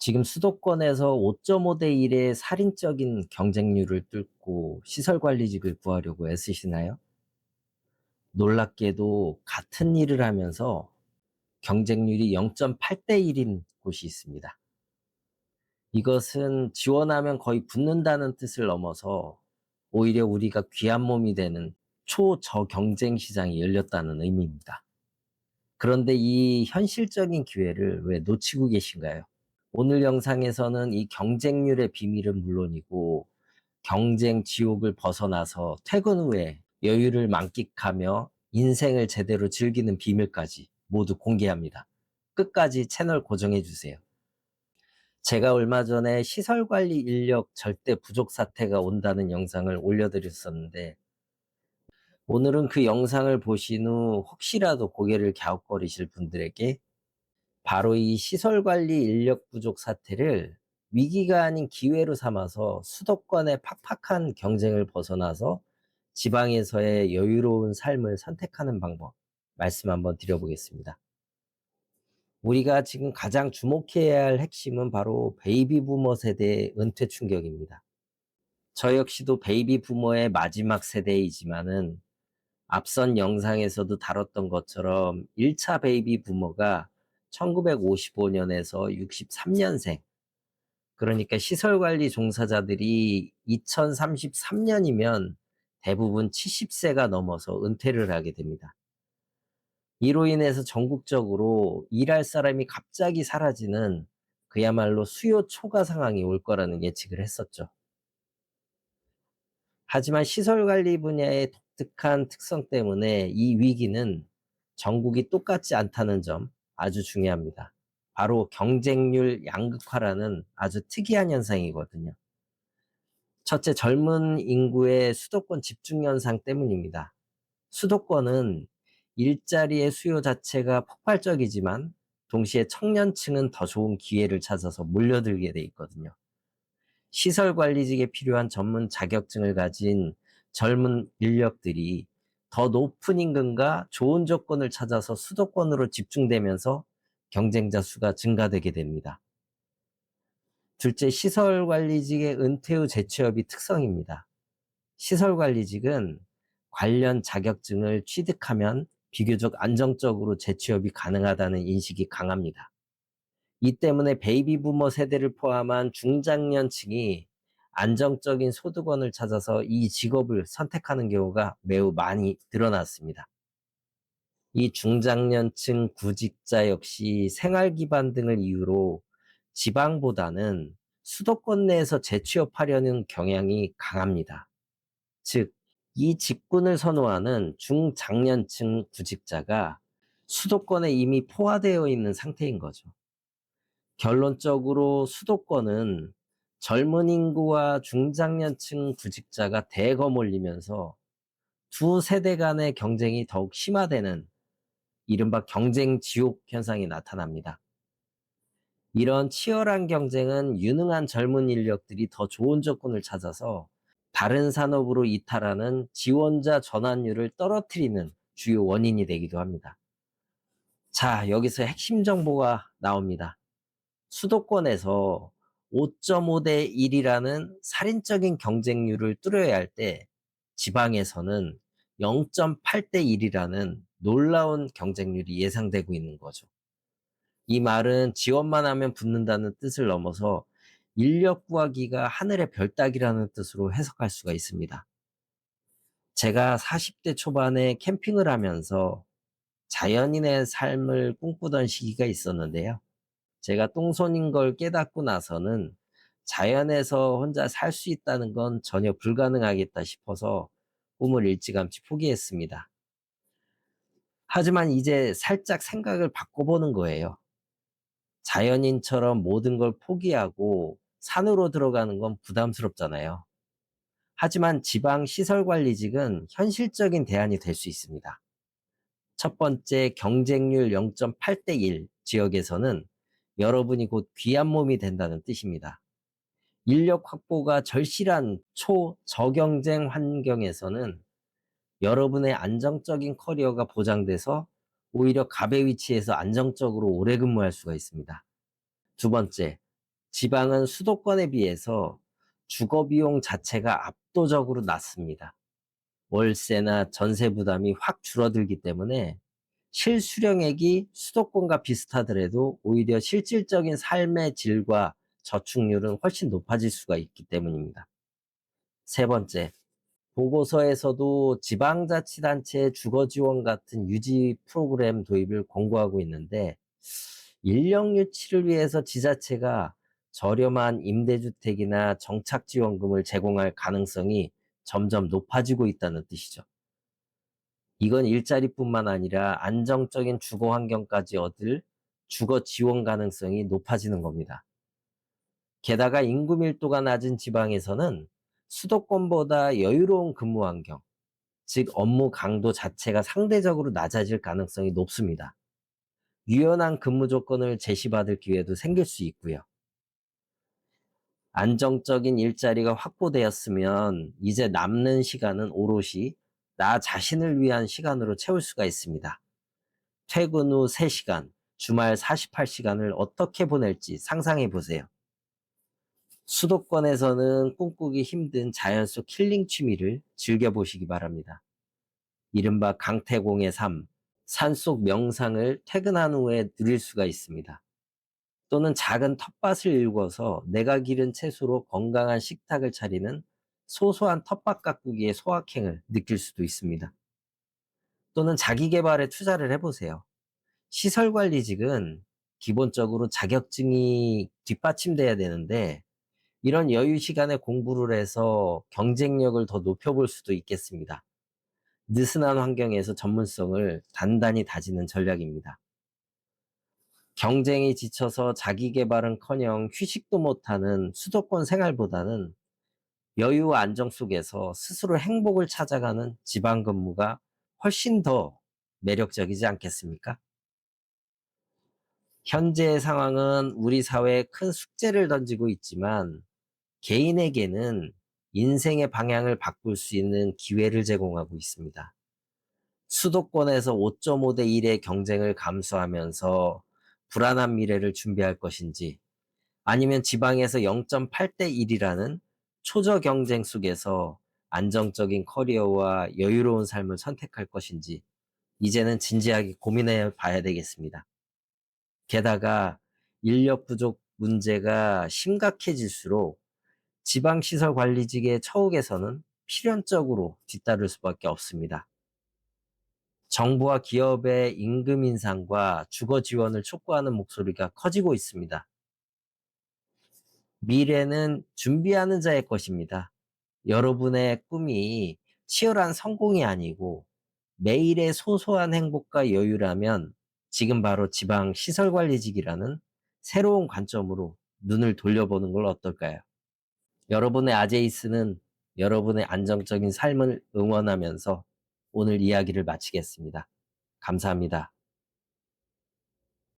지금 수도권에서 5.5대 1의 살인적인 경쟁률을 뚫고 시설관리직을 구하려고 애쓰시나요? 놀랍게도 같은 일을 하면서 경쟁률이 0.8대 1인 곳이 있습니다. 이것은 지원하면 거의 붙는다는 뜻을 넘어서 오히려 우리가 귀한 몸이 되는 초저경쟁 시장이 열렸다는 의미입니다. 그런데 이 현실적인 기회를 왜 놓치고 계신가요? 오늘 영상에서는 이 경쟁률의 비밀은 물론이고 경쟁 지옥을 벗어나서 퇴근 후에 여유를 만끽하며 인생을 제대로 즐기는 비밀까지 모두 공개합니다. 끝까지 채널 고정해 주세요. 제가 얼마 전에 시설관리 인력 절대 부족 사태가 온다는 영상을 올려드렸었는데, 오늘은 그 영상을 보신 후 혹시라도 고개를 갸웃거리실 분들에게 바로 이 시설관리 인력 부족 사태를 위기가 아닌 기회로 삼아서 수도권의 팍팍한 경쟁을 벗어나서 지방에서의 여유로운 삶을 선택하는 방법 말씀 한번 드려보겠습니다. 우리가 지금 가장 주목해야 할 핵심은 바로 베이비 부머 세대의 은퇴 충격입니다. 저 역시도 베이비 부머의 마지막 세대이지만은 앞선 영상에서도 다뤘던 것처럼 1차 베이비 부머가 1955년에서 63년생, 그러니까 시설관리 종사자들이 2033년이면 대부분 70세가 넘어서 은퇴를 하게 됩니다. 이로 인해서 전국적으로 일할 사람이 갑자기 사라지는 그야말로 수요 초과 상황이 올 거라는 예측을 했었죠. 하지만 시설관리 분야의 독특한 특성 때문에 이 위기는 전국이 똑같지 않다는 점 아주 중요합니다. 바로 경쟁률 양극화라는 아주 특이한 현상이거든요. 첫째, 젊은 인구의 수도권 집중 현상 때문입니다. 수도권은 일자리의 수요 자체가 폭발적이지만 동시에 청년층은 더 좋은 기회를 찾아서 몰려들게 돼 있거든요. 시설관리직에 필요한 전문 자격증을 가진 젊은 인력들이 더 높은 임금과 좋은 조건을 찾아서 수도권으로 집중되면서 경쟁자 수가 증가되게 됩니다. 둘째, 시설관리직의 은퇴 후 재취업이 특성입니다. 시설관리직은 관련 자격증을 취득하면 비교적 안정적으로 재취업이 가능하다는 인식이 강합니다. 이 때문에 베이비 부머 세대를 포함한 중장년층이 안정적인 소득원을 찾아서 이 직업을 선택하는 경우가 매우 많이 늘어났습니다. 이 중장년층 구직자 역시 생활 기반 등을 이유로 지방보다는 수도권 내에서 재취업하려는 경향이 강합니다. 즉, 이 직군을 선호하는 중장년층 구직자가 수도권에 이미 포화되어 있는 상태인 거죠. 결론적으로 수도권은 젊은 인구와 중장년층 구직자가 대거 몰리면서 두 세대 간의 경쟁이 더욱 심화되는 이른바 경쟁 지옥 현상이 나타납니다. 이런 치열한 경쟁은 유능한 젊은 인력들이 더 좋은 조건을 찾아서 다른 산업으로 이탈하는 지원자 전환율을 떨어뜨리는 주요 원인이 되기도 합니다. 자, 여기서 핵심 정보가 나옵니다. 수도권에서 5.5대 1이라는 살인적인 경쟁률을 뚫어야 할 때 지방에서는 0.8대 1이라는 놀라운 경쟁률이 예상되고 있는 거죠. 이 말은 지원만 하면 붙는다는 뜻을 넘어서 인력 구하기가 하늘의 별 따기라는 뜻으로 해석할 수가 있습니다. 제가 40대 초반에 캠핑을 하면서 자연인의 삶을 꿈꾸던 시기가 있었는데요. 제가 똥손인 걸 깨닫고 나서는 자연에서 혼자 살 수 있다는 건 전혀 불가능하겠다 싶어서 꿈을 일찌감치 포기했습니다. 하지만 이제 살짝 생각을 바꿔보는 거예요. 자연인처럼 모든 걸 포기하고 산으로 들어가는 건 부담스럽잖아요. 하지만 지방 시설관리직은 현실적인 대안이 될 수 있습니다. 첫 번째, 경쟁률 0.8대 1 지역에서는 여러분이 곧 귀한 몸이 된다는 뜻입니다. 인력 확보가 절실한 초저경쟁 환경에서는 여러분의 안정적인 커리어가 보장돼서 오히려 갑의 위치에서 안정적으로 오래 근무할 수가 있습니다. 두 번째, 지방은 수도권에 비해서 주거 비용 자체가 압도적으로 낮습니다. 월세나 전세 부담이 확 줄어들기 때문에 실수령액이 수도권과 비슷하더라도 오히려 실질적인 삶의 질과 저축률은 훨씬 높아질 수가 있기 때문입니다. 세 번째, 보고서에서도 지방자치단체의 주거지원 같은 유지 프로그램 도입을 권고하고 있는데, 인력 유치를 위해서 지자체가 저렴한 임대주택이나 정착지원금을 제공할 가능성이 점점 높아지고 있다는 뜻이죠. 이건 일자리뿐만 아니라 안정적인 주거 환경까지 얻을 주거 지원 가능성이 높아지는 겁니다. 게다가 인구 밀도가 낮은 지방에서는 수도권보다 여유로운 근무 환경, 즉 업무 강도 자체가 상대적으로 낮아질 가능성이 높습니다. 유연한 근무 조건을 제시받을 기회도 생길 수 있고요. 안정적인 일자리가 확보되었으면 이제 남는 시간은 오롯이 나 자신을 위한 시간으로 채울 수가 있습니다. 퇴근 후 3시간, 주말 48시간을 어떻게 보낼지 상상해 보세요. 수도권에서는 꿈꾸기 힘든 자연 속 힐링 취미를 즐겨보시기 바랍니다. 이른바 강태공의 삶, 산속 명상을 퇴근한 후에 누릴 수가 있습니다. 또는 작은 텃밭을 일궈서 내가 기른 채소로 건강한 식탁을 차리는 소소한 텃밭 가꾸기의 소확행을 느낄 수도 있습니다. 또는 자기 개발에 투자를 해보세요. 시설관리직은 기본적으로 자격증이 뒷받침돼야 되는데, 이런 여유 시간에 공부를 해서 경쟁력을 더 높여볼 수도 있겠습니다. 느슨한 환경에서 전문성을 단단히 다지는 전략입니다. 경쟁이 지쳐서 자기 개발은커녕 휴식도 못하는 수도권 생활보다는 여유와 안정 속에서 스스로 행복을 찾아가는 지방 근무가 훨씬 더 매력적이지 않겠습니까? 현재의 상황은 우리 사회에 큰 숙제를 던지고 있지만, 개인에게는 인생의 방향을 바꿀 수 있는 기회를 제공하고 있습니다. 수도권에서 5.5대 1의 경쟁을 감수하면서 불안한 미래를 준비할 것인지, 아니면 지방에서 0.8대 1이라는 초저 경쟁 속에서 안정적인 커리어와 여유로운 삶을 선택할 것인지, 이제는 진지하게 고민해 봐야 되겠습니다. 게다가 인력 부족 문제가 심각해질수록 지방시설관리직의 처우 개선은 필연적으로 뒤따를 수밖에 없습니다. 정부와 기업의 임금 인상과 주거 지원을 촉구하는 목소리가 커지고 있습니다. 미래는 준비하는 자의 것입니다. 여러분의 꿈이 치열한 성공이 아니고 매일의 소소한 행복과 여유라면, 지금 바로 지방시설관리직이라는 새로운 관점으로 눈을 돌려보는 걸 어떨까요? 여러분의 아제이스는 여러분의 안정적인 삶을 응원하면서 오늘 이야기를 마치겠습니다. 감사합니다.